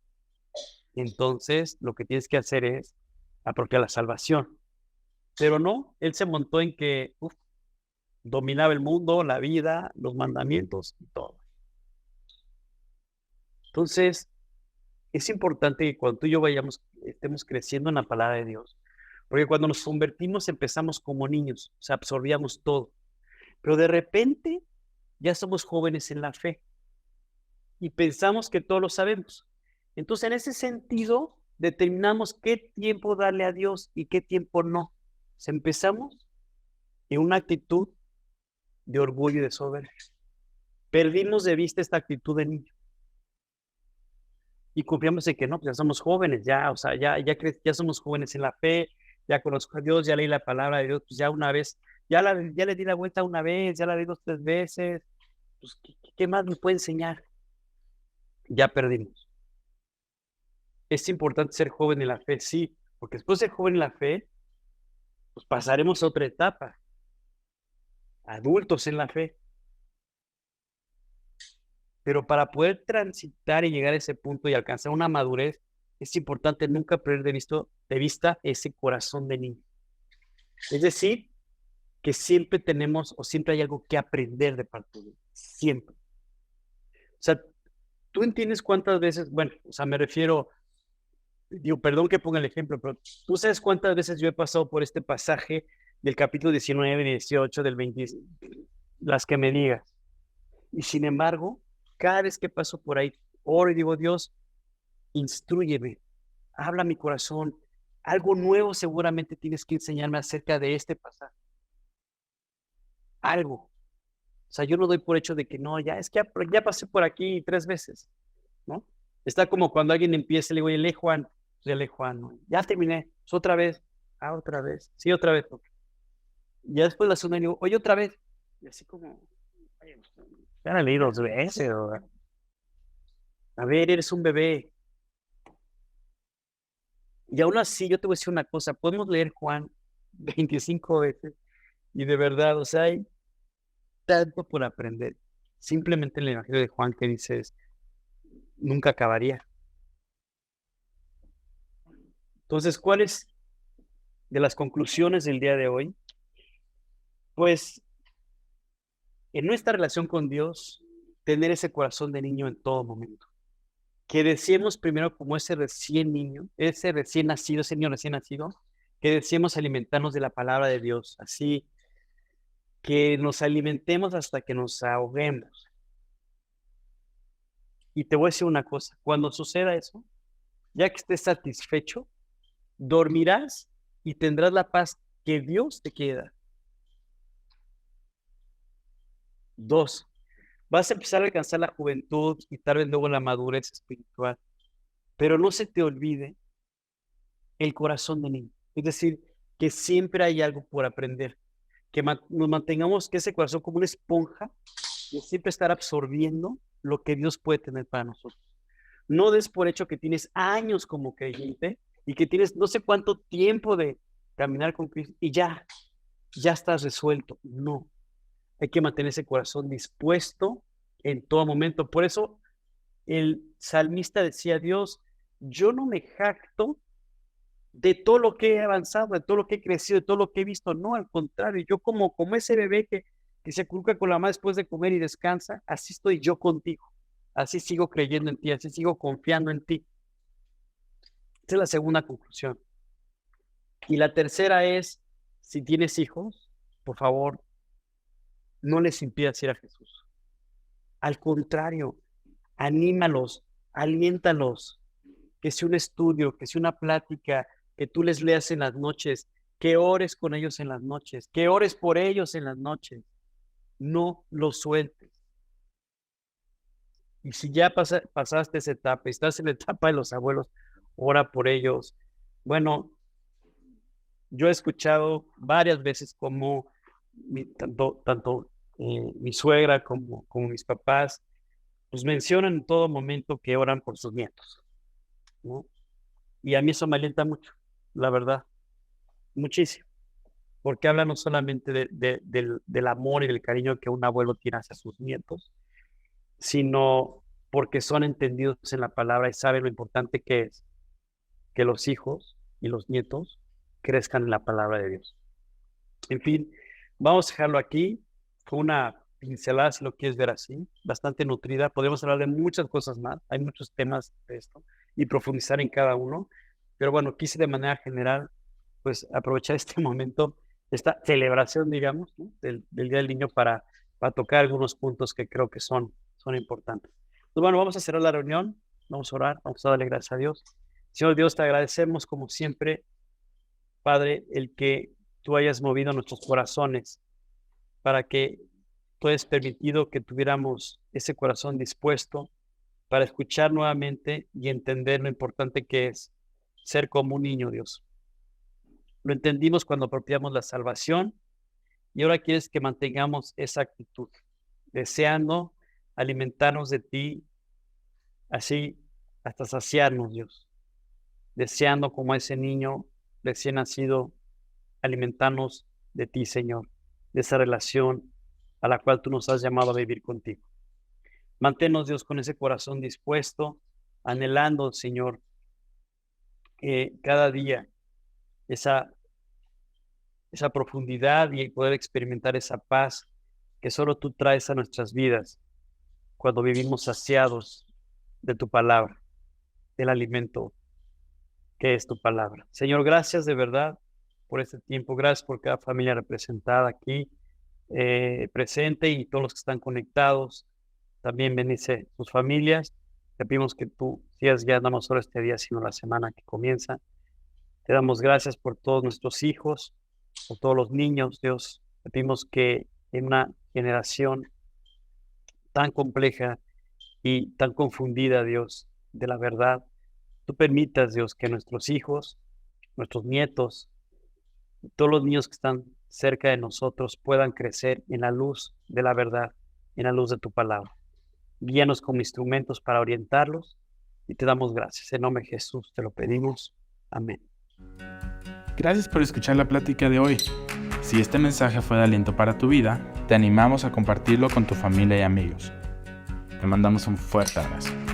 Entonces, lo que tienes que hacer es apropiar la salvación. Pero no, él se montó en que dominaba el mundo, la vida, los mandamientos y todo. Entonces, es importante que cuando tú y yo estemos creciendo en la palabra de Dios, porque cuando nos convertimos empezamos como niños, o sea, absorbíamos todo, pero de repente ya somos jóvenes en la fe y pensamos que todo lo sabemos. Entonces, en ese sentido, determinamos qué tiempo darle a Dios y qué tiempo no. O sea, empezamos en una actitud de orgullo y de soberbia. Perdimos de vista esta actitud de niño. Y confiamos en que no, pues ya somos jóvenes, ya, o sea, ya somos jóvenes en la fe, ya conozco a Dios, ya leí la palabra de Dios, pues ya una vez, ya le di la vuelta una vez, ya la di 2, 3 veces, pues ¿qué más me puede enseñar? Ya perdimos. Es importante ser joven en la fe, sí, porque después de ser joven en la fe, pues pasaremos a otra etapa, adultos en la fe. Pero para poder transitar y llegar a ese punto y alcanzar una madurez, es importante nunca perder de vista ese corazón de niño. Es decir, que siempre tenemos o siempre hay algo que aprender de parte de Dios. Siempre. O sea, tú entiendes cuántas veces, bueno, o sea, me refiero, digo, perdón que ponga el ejemplo, pero tú sabes cuántas veces yo he pasado por este pasaje del capítulo 19, 18, del 20, las que me digas. Y sin embargo, cada vez que paso por ahí, oro y digo, Dios, instrúyeme, habla a mi corazón. Algo nuevo seguramente tienes que enseñarme acerca de este pasaje. Algo. O sea, yo no doy por hecho de que no, ya es que ya pasé por aquí 3 veces, ¿no? Está como cuando alguien empieza y le digo, oye, lee Juan, pues ya lee Juan, ¿no? Ya terminé, pues otra vez, otra vez, sí, otra vez. Ya después la segunda le digo, oye, otra vez. Y así como, oye, ya la leí 2 veces, a ver, eres un bebé. Y aún así, yo te voy a decir una cosa, podemos leer Juan 25 veces y de verdad, o sea, hay tanto por aprender. Simplemente en el Evangelio de Juan que dices, nunca acabaría. Entonces, ¿cuáles de las conclusiones del día de hoy? Pues, en nuestra relación con Dios, tener ese corazón de niño en todo momento. Que deseemos primero como ese recién niño, ese recién nacido, ese niño recién nacido, que deseemos alimentarnos de la palabra de Dios, así que nos alimentemos hasta que nos ahoguemos. Y te voy a decir una cosa, cuando suceda eso, ya que estés satisfecho, dormirás y tendrás la paz que Dios te quiere dar. 2, vas a empezar a alcanzar la juventud y tal vez luego la madurez espiritual, pero no se te olvide el corazón de niño. Es decir, que siempre hay algo por aprender, que nos mantengamos que ese corazón como una esponja y siempre estar absorbiendo lo que Dios puede tener para nosotros. No des por hecho que tienes años como creyente y que tienes no sé cuánto tiempo de caminar con Cristo y ya estás resuelto. No, hay que mantener ese corazón dispuesto en todo momento. Por eso el salmista decía, Dios, yo no me jacto de todo lo que he avanzado, de todo lo que he crecido, de todo lo que he visto. No, al contrario, yo como ese bebé que se acurruca con la mamá después de comer y descansa, así estoy yo contigo. Así sigo creyendo en ti, así sigo confiando en ti. Esta es la segunda conclusión. Y la tercera es, si tienes hijos, por favor, no les impidas ir a Jesús. Al contrario, anímalos, aliéntalos, que sea un estudio, que sea una plática, que tú les leas en las noches, que ores con ellos en las noches, que ores por ellos en las noches. No los sueltes. Y si ya pasaste esa etapa, estás en la etapa de los abuelos, ora por ellos. Bueno, yo he escuchado varias veces como tanto mi suegra como mis papás, pues mencionan en todo momento que oran por sus nietos, ¿no? Y a mí eso me alienta mucho, la verdad, muchísimo, porque habla no solamente del amor y del cariño que un abuelo tiene hacia sus nietos, sino porque son entendidos en la palabra y saben lo importante que es que los hijos y los nietos crezcan en la palabra de Dios. En fin, vamos a dejarlo aquí. Fue una pincelada, si lo quieres ver así, bastante nutrida. Podemos hablar de muchas cosas más. Hay muchos temas de esto y profundizar en cada uno. Pero bueno, quise de manera general, pues aprovechar este momento, esta celebración, digamos, ¿no? del Día del Niño para tocar algunos puntos que creo que son importantes. Pues bueno, vamos a cerrar la reunión. Vamos a orar. Vamos a darle gracias a Dios. Señor Dios, te agradecemos como siempre, Padre, el que tú hayas movido nuestros corazones para que tú hayas permitido que tuviéramos ese corazón dispuesto para escuchar nuevamente y entender lo importante que es ser como un niño, Dios. Lo entendimos cuando apropiamos la salvación y ahora quieres que mantengamos esa actitud, deseando alimentarnos de ti, así hasta saciarnos, Dios, deseando como ese niño recién nacido, alimentarnos de ti, Señor, de esa relación a la cual tú nos has llamado a vivir contigo. Manténnos, Dios, con ese corazón dispuesto, anhelando, Señor, cada día esa profundidad y poder experimentar esa paz que solo tú traes a nuestras vidas cuando vivimos saciados de tu palabra, del alimento que es tu palabra. Señor, gracias de verdad por este tiempo. Gracias por cada familia representada aquí, presente, y todos los que están conectados. También bendice sus familias. Te pedimos que tú sigas guiando no solo este día, sino la semana que comienza. Te damos gracias por todos nuestros hijos, por todos los niños, Dios. Te pedimos que en una generación tan compleja y tan confundida, Dios, de la verdad, tú permitas, Dios, que nuestros hijos, nuestros nietos, todos los niños que están cerca de nosotros puedan crecer en la luz de la verdad, en la luz de tu palabra. Guíanos como instrumentos para orientarlos y te damos gracias. En nombre de Jesús te lo pedimos. Amén. Gracias por escuchar la plática de hoy. Si este mensaje fue de aliento para tu vida, te animamos a compartirlo con tu familia y amigos. Te mandamos un fuerte abrazo.